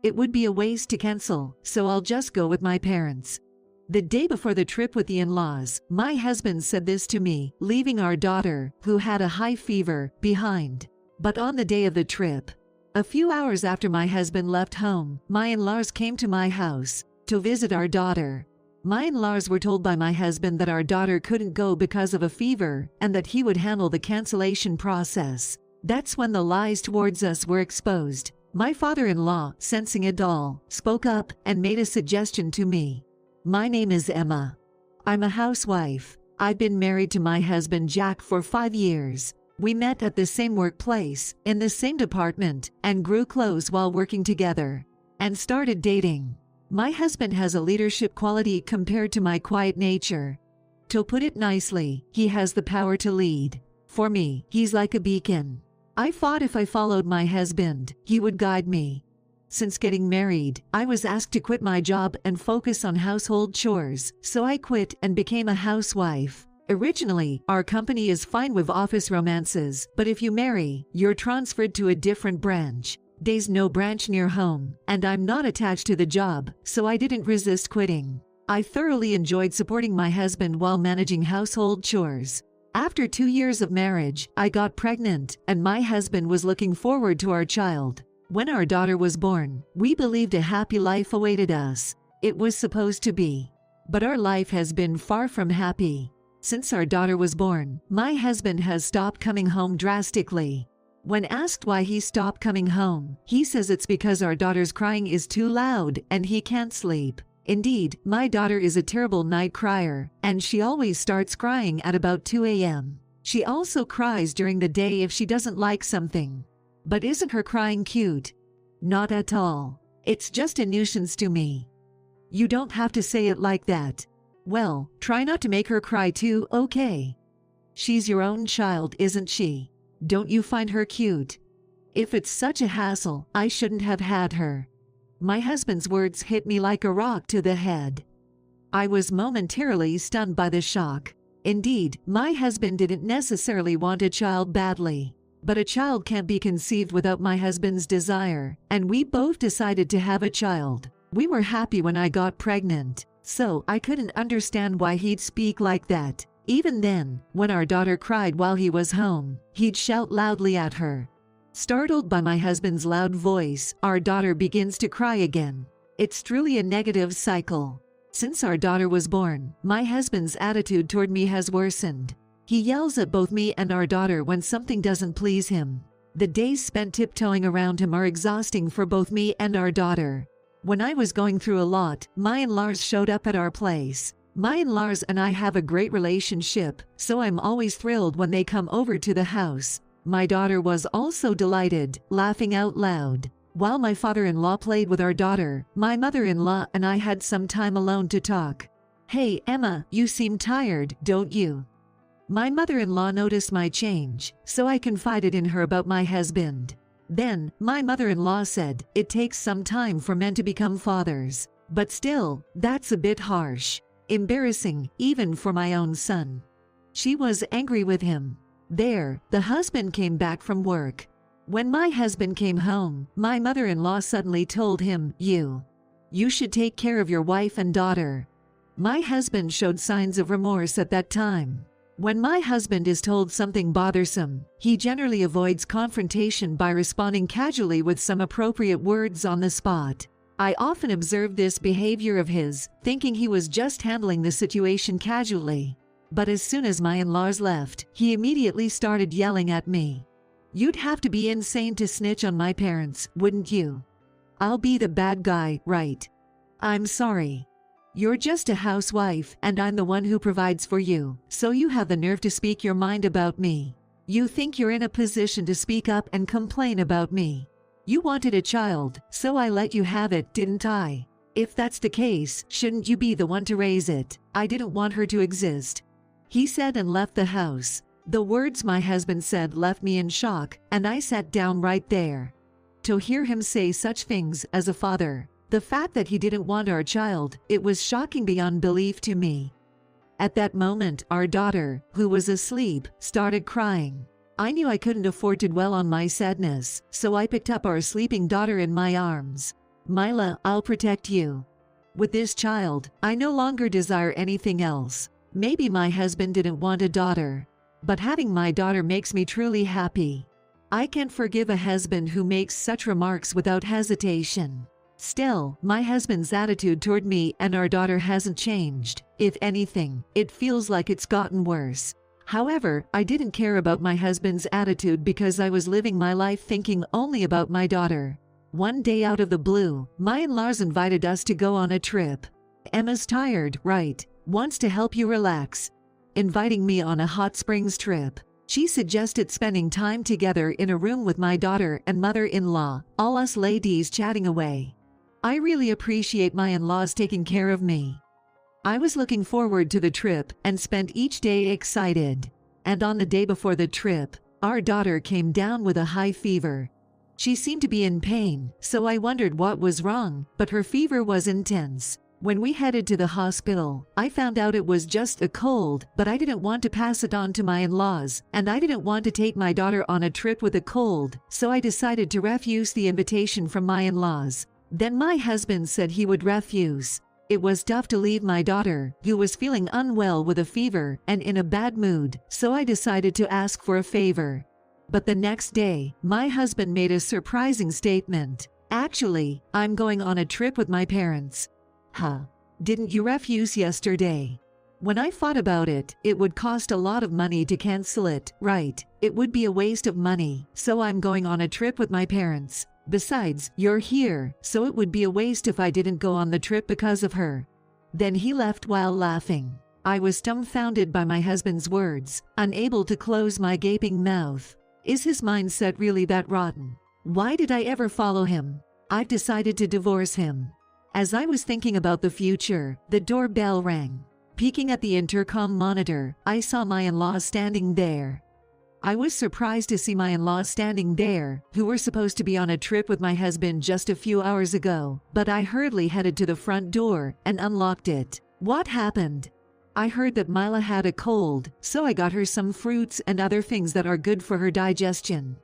It would be a waste to cancel, so I'll just go with my parents. The day before the trip with the in-laws, my husband said this to me, leaving our daughter, who had a high fever, behind. But on the day of the trip, a few hours after my husband left home, my in-laws came to my house to visit our daughter. My in-laws were told by my husband that our daughter couldn't go because of a fever and that he would handle the cancellation process. That's when the lies towards us were exposed. My father-in-law, sensing it all, spoke up and made a suggestion to me. My name is Emma. I'm a housewife. I've been married to my husband Jack for 5 years. We met at the same workplace, in the same department, and grew close while working together, and started dating. My husband has a leadership quality compared to my quiet nature. To put it nicely, he has the power to lead. For me, he's like a beacon. I thought if I followed my husband, he would guide me. Since getting married, I was asked to quit my job and focus on household chores, so I quit and became a housewife. Originally, our company is fine with office romances, but if you marry, you're transferred to a different branch. There's no branch near home, and I'm not attached to the job, so I didn't resist quitting. I thoroughly enjoyed supporting my husband while managing household chores. After 2 years of marriage, I got pregnant, and my husband was looking forward to our child. When our daughter was born, we believed a happy life awaited us. It was supposed to be. But our life has been far from happy. Since our daughter was born, my husband has stopped coming home drastically. When asked why he stopped coming home, he says it's because our daughter's crying is too loud and he can't sleep. Indeed, my daughter is a terrible night crier, and she always starts crying at about 2 a.m. She also cries during the day if she doesn't like something. But isn't her crying cute? Not at all. It's just a nuisance to me. You don't have to say it like that. Well, try not to make her cry too, okay? She's your own child, isn't she? Don't you find her cute? If it's such a hassle, I shouldn't have had her. My husband's words hit me like a rock to the head. I was momentarily stunned by the shock. Indeed, my husband didn't necessarily want a child badly. But a child can't be conceived without my husband's desire, and we both decided to have a child. We were happy when I got pregnant, so I couldn't understand why he'd speak like that. Even then, when our daughter cried while he was home, he'd shout loudly at her. Startled by my husband's loud voice, our daughter begins to cry again. It's truly a negative cycle. Since our daughter was born, my husband's attitude toward me has worsened. He yells at both me and our daughter when something doesn't please him. The days spent tiptoeing around him are exhausting for both me and our daughter. When I was going through a lot, my in-laws showed up at our place. My in-laws and I have a great relationship, so I'm always thrilled when they come over to the house. My daughter was also delighted, laughing out loud. While my father-in-law played with our daughter, my mother-in-law and I had some time alone to talk. "Hey, Emma, you seem tired, don't you?" My mother-in-law noticed my change, so I confided in her about my husband. Then, my mother-in-law said, "It takes some time for men to become fathers. But still, that's a bit harsh. Embarrassing, even for my own son." She was angry with him. There, the husband came back from work. When my husband came home, my mother-in-law suddenly told him, You should take care of your wife and daughter." My husband showed signs of remorse at that time. When my husband is told something bothersome, he generally avoids confrontation by responding casually with some appropriate words on the spot. I often observed this behavior of his, thinking he was just handling the situation casually. But as soon as my in-laws left, he immediately started yelling at me. "You'd have to be insane to snitch on my parents, wouldn't you? I'll be the bad guy, right? I'm sorry. You're just a housewife, and I'm the one who provides for you, so you have the nerve to speak your mind about me. You think you're in a position to speak up and complain about me. You wanted a child, so I let you have it, didn't I? If that's the case, shouldn't you be the one to raise it? I didn't want her to exist." He said and left the house. The words my husband said left me in shock, and I sat down right there. To hear him say such things as a father, the fact that he didn't want our child, it was shocking beyond belief to me. At that moment, our daughter, who was asleep, started crying. I knew I couldn't afford to dwell on my sadness, so I picked up our sleeping daughter in my arms. Mila, I'll protect you. With this child, I no longer desire anything else. Maybe my husband didn't want a daughter, but having my daughter makes me truly happy. I can't forgive a husband who makes such remarks without hesitation. Still, my husband's attitude toward me and our daughter hasn't changed. If anything, it feels like it's gotten worse. However, I didn't care about my husband's attitude because I was living my life thinking only about my daughter. One day out of the blue, my in-laws invited us to go on a trip. Emma's tired, right? Wants to help you relax. Inviting me on a hot springs trip. She suggested spending time together in a room with my daughter and mother-in-law, all us ladies chatting away. I really appreciate my in-laws taking care of me. I was looking forward to the trip and spent each day excited. And on the day before the trip, our daughter came down with a high fever. She seemed to be in pain, so I wondered what was wrong, but her fever was intense. When we headed to the hospital, I found out it was just a cold, but I didn't want to pass it on to my in-laws, and I didn't want to take my daughter on a trip with a cold, so I decided to refuse the invitation from my in-laws. Then my husband said he would refuse. It was tough to leave my daughter, who was feeling unwell with a fever and in a bad mood, so I decided to ask for a favor. But the next day, my husband made a surprising statement. Actually, I'm going on a trip with my parents. Huh. Didn't you refuse yesterday? When I thought about it, it would cost a lot of money to cancel it, right? It would be a waste of money, so I'm going on a trip with my parents. Besides, you're here, so it would be a waste if I didn't go on the trip because of her. Then he left while laughing. I was dumbfounded by my husband's words, unable to close my gaping mouth. Is his mindset really that rotten? Why did I ever follow him? I've decided to divorce him. As I was thinking about the future, the doorbell rang. Peeking at the intercom monitor, I saw my in-laws standing there. I was surprised to see my in-laws standing there, who were supposed to be on a trip with my husband just a few hours ago, but I hurriedly headed to the front door and unlocked it. What happened? I heard that Mila had a cold, so I got her some fruits and other things that are good for her digestion.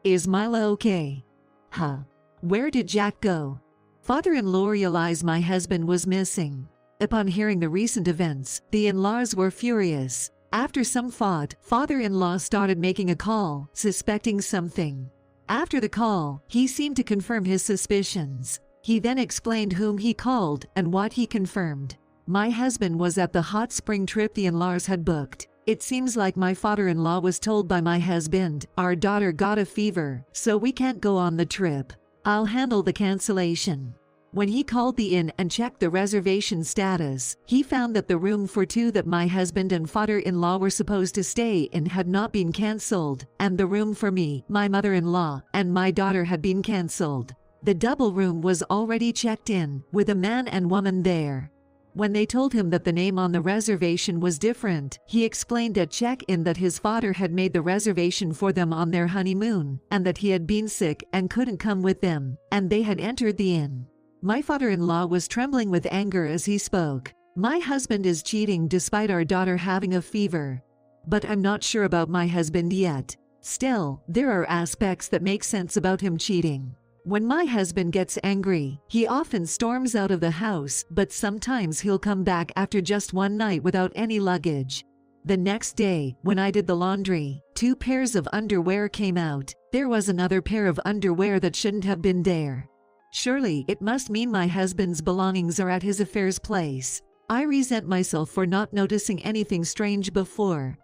Is Mila okay? Huh. Where did Jack go? Father-in-law realized my husband was missing. Upon hearing the recent events, the in-laws were furious. After some thought, father-in-law started making a call, suspecting something. After the call, he seemed to confirm his suspicions. He then explained whom he called and what he confirmed. My husband was at the hot spring trip the in-laws had booked. It seems like my father-in-law was told by my husband, our daughter got a fever, so we can't go on the trip. I'll handle the cancellation. When he called the inn and checked the reservation status, he found that the room for two that my husband and father-in-law were supposed to stay in had not been cancelled, and the room for me, my mother-in-law, and my daughter had been cancelled. The double room was already checked in, with a man and woman there. When they told him that the name on the reservation was different, he explained at check-in that his father had made the reservation for them on their honeymoon, and that he had been sick and couldn't come with them, and they had entered the inn. My father-in-law was trembling with anger as he spoke. My husband is cheating despite our daughter having a fever. But I'm not sure about my husband yet. Still, there are aspects that make sense about him cheating. When my husband gets angry, he often storms out of the house, but sometimes he'll come back after just one night without any luggage. The next day, when I did the laundry, 2 pairs of underwear came out. There was another pair of underwear that shouldn't have been there. Surely, it must mean my husband's belongings are at his affairs place. I resent myself for not noticing anything strange before.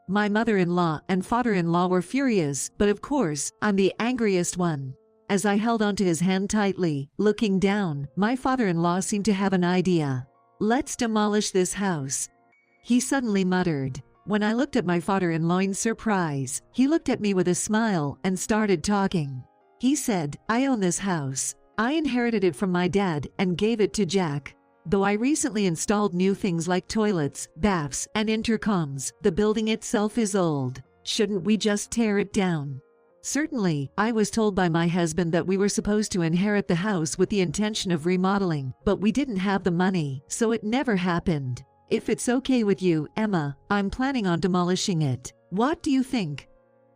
My mother-in-law and father-in-law were furious, but of course, I'm the angriest one. As I held onto his hand tightly, looking down, my father-in-law seemed to have an idea. Let's demolish this house, he suddenly muttered. When I looked at my father-in-law in surprise, he looked at me with a smile and started talking. He said, I own this house. I inherited it from my dad and gave it to Jack. Though I recently installed new things like toilets, baths, and intercoms, the building itself is old. Shouldn't we just tear it down? Certainly, I was told by my husband that we were supposed to inherit the house with the intention of remodeling, but we didn't have the money, so it never happened. If it's okay with you, Emma, I'm planning on demolishing it. What do you think?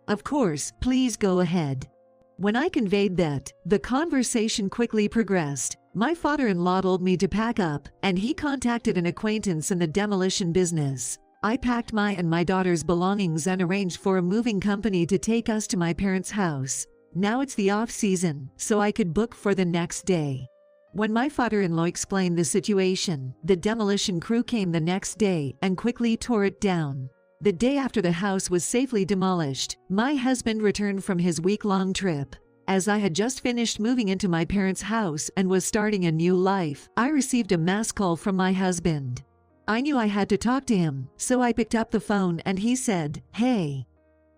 Of course, please go ahead. When I conveyed that, the conversation quickly progressed. My father-in-law told me to pack up, and he contacted an acquaintance in the demolition business. I packed my and my daughter's belongings and arranged for a moving company to take us to my parents' house. Now it's the off-season, so I could book for the next day. When my father-in-law explained the situation, the demolition crew came the next day and quickly tore it down. The day after the house was safely demolished, my husband returned from his week-long trip. As I had just finished moving into my parents' house and was starting a new life, I received a mass call from my husband. I knew I had to talk to him, so I picked up the phone and he said, "Hey,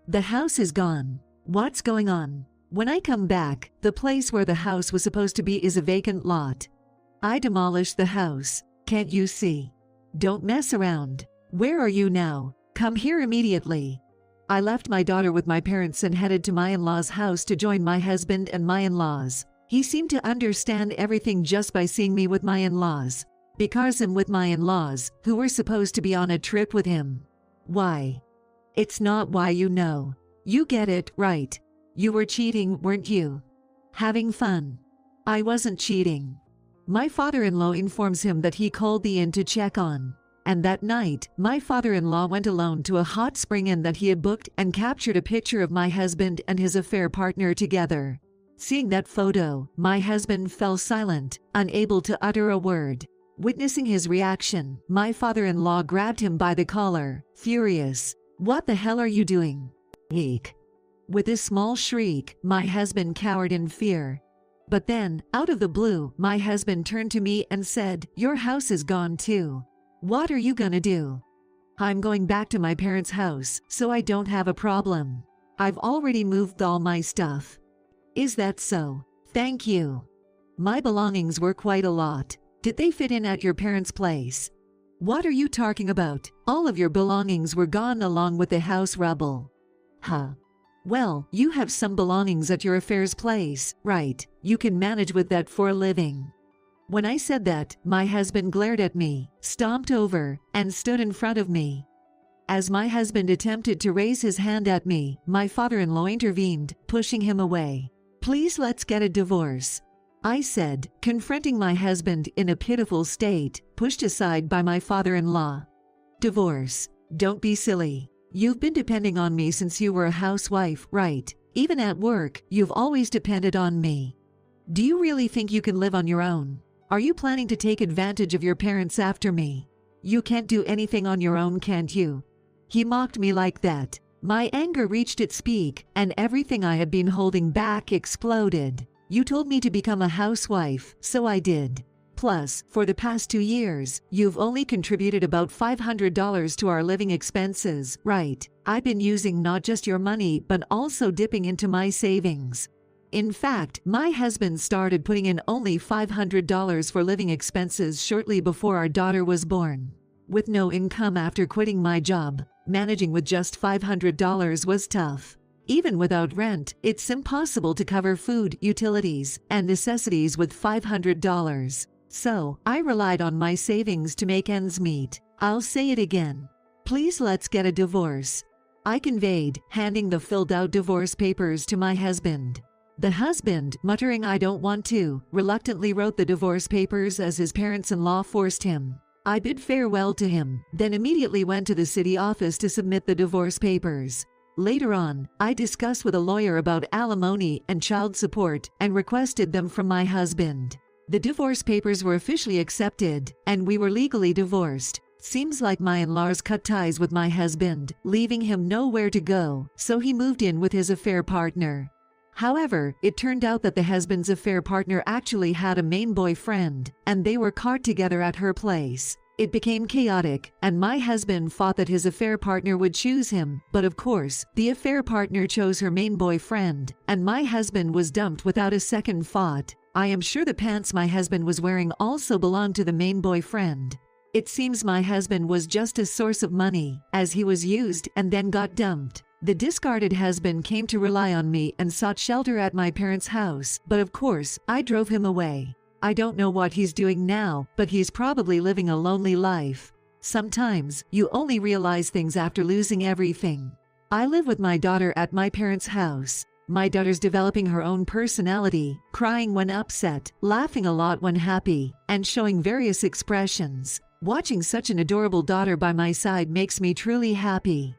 the house is gone. What's going on?" When I come back, the place where the house was supposed to be is a vacant lot. I demolished the house. Can't you see? Don't mess around. Where are you now? Come here immediately. I left my daughter with my parents and headed to my in-laws' house to join my husband and my in-laws. He seemed to understand everything just by seeing me with my in-laws. Because I'm with my in-laws, who were supposed to be on a trip with him. Why? It's not why, you know. You get it, right? You were cheating, weren't you? Having fun. I wasn't cheating. My father-in-law informs him that he called the inn to check on. And that night, my father-in-law went alone to a hot spring inn that he had booked and captured a picture of my husband and his affair partner together. Seeing that photo, my husband fell silent, unable to utter a word. Witnessing his reaction, my father-in-law grabbed him by the collar, furious. "What the hell are you doing?" Eek. With a small shriek, my husband cowered in fear. But then, out of the blue, my husband turned to me and said, "Your house is gone too. What are you gonna do?" "I'm going back to my parents' house, so I don't have a problem. I've already moved all my stuff." "Is that so? Thank you." My belongings were quite a lot. Did they fit in at your parents' place? "What are you talking about? All of your belongings were gone along with the house rubble." "Huh. Well, you have some belongings at your affair's place, right? You can manage with that for a living." When I said that, my husband glared at me, stomped over, and stood in front of me. As my husband attempted to raise his hand at me, my father-in-law intervened, pushing him away. "Please, let's get a divorce," I said, confronting my husband in a pitiful state, pushed aside by my father-in-law. "Divorce? Don't be silly. You've been depending on me since you were a housewife, right? Even at work, you've always depended on me. Do you really think you can live on your own? Are you planning to take advantage of your parents after me? You can't do anything on your own, can't you?" He mocked me like that. My anger reached its peak, and everything I had been holding back exploded. "You told me to become a housewife, so I did. Plus, for the past 2 years, you've only contributed about $500 to our living expenses, right? I've been using not just your money but also dipping into my savings." In fact, my husband started putting in only $500 for living expenses shortly before our daughter was born. With no income after quitting my job, managing with just $500 was tough. Even without rent, it's impossible to cover food, utilities, and necessities with $500. So, I relied on my savings to make ends meet. I'll say it again. Please, let's get a divorce, I conveyed, handing the filled-out divorce papers to my husband. The husband, muttering "I don't want to," reluctantly wrote the divorce papers as his parents-in-law forced him. I bid farewell to him, then immediately went to the city office to submit the divorce papers. Later on, I discussed with a lawyer about alimony and child support and requested them from my husband. The divorce papers were officially accepted, and we were legally divorced. Seems like my in-laws cut ties with my husband, leaving him nowhere to go, so he moved in with his affair partner. However, it turned out that the husband's affair partner actually had a main boyfriend, and they were caught together at her place. It became chaotic, and my husband thought that his affair partner would choose him, but of course, the affair partner chose her main boyfriend, and my husband was dumped without a second thought. I am sure the pants my husband was wearing also belonged to the main boyfriend. It seems my husband was just a source of money, as he was used and then got dumped. The discarded husband came to rely on me and sought shelter at my parents' house, but of course, I drove him away. I don't know what he's doing now, but he's probably living a lonely life. Sometimes, you only realize things after losing everything. I live with my daughter at my parents' house. My daughter's developing her own personality, crying when upset, laughing a lot when happy, and showing various expressions. Watching such an adorable daughter by my side makes me truly happy.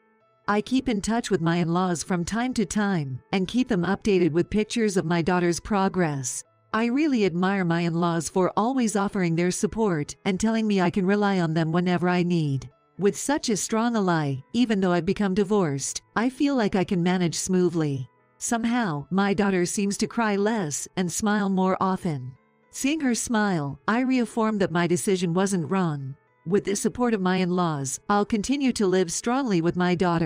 I keep in touch with my in-laws from time to time and keep them updated with pictures of my daughter's progress. I really admire my in-laws for always offering their support and telling me I can rely on them whenever I need. With such a strong ally, even though I've become divorced, I feel like I can manage smoothly. Somehow, my daughter seems to cry less and smile more often. Seeing her smile, I reaffirmed that my decision wasn't wrong. With the support of my in-laws, I'll continue to live strongly with my daughter.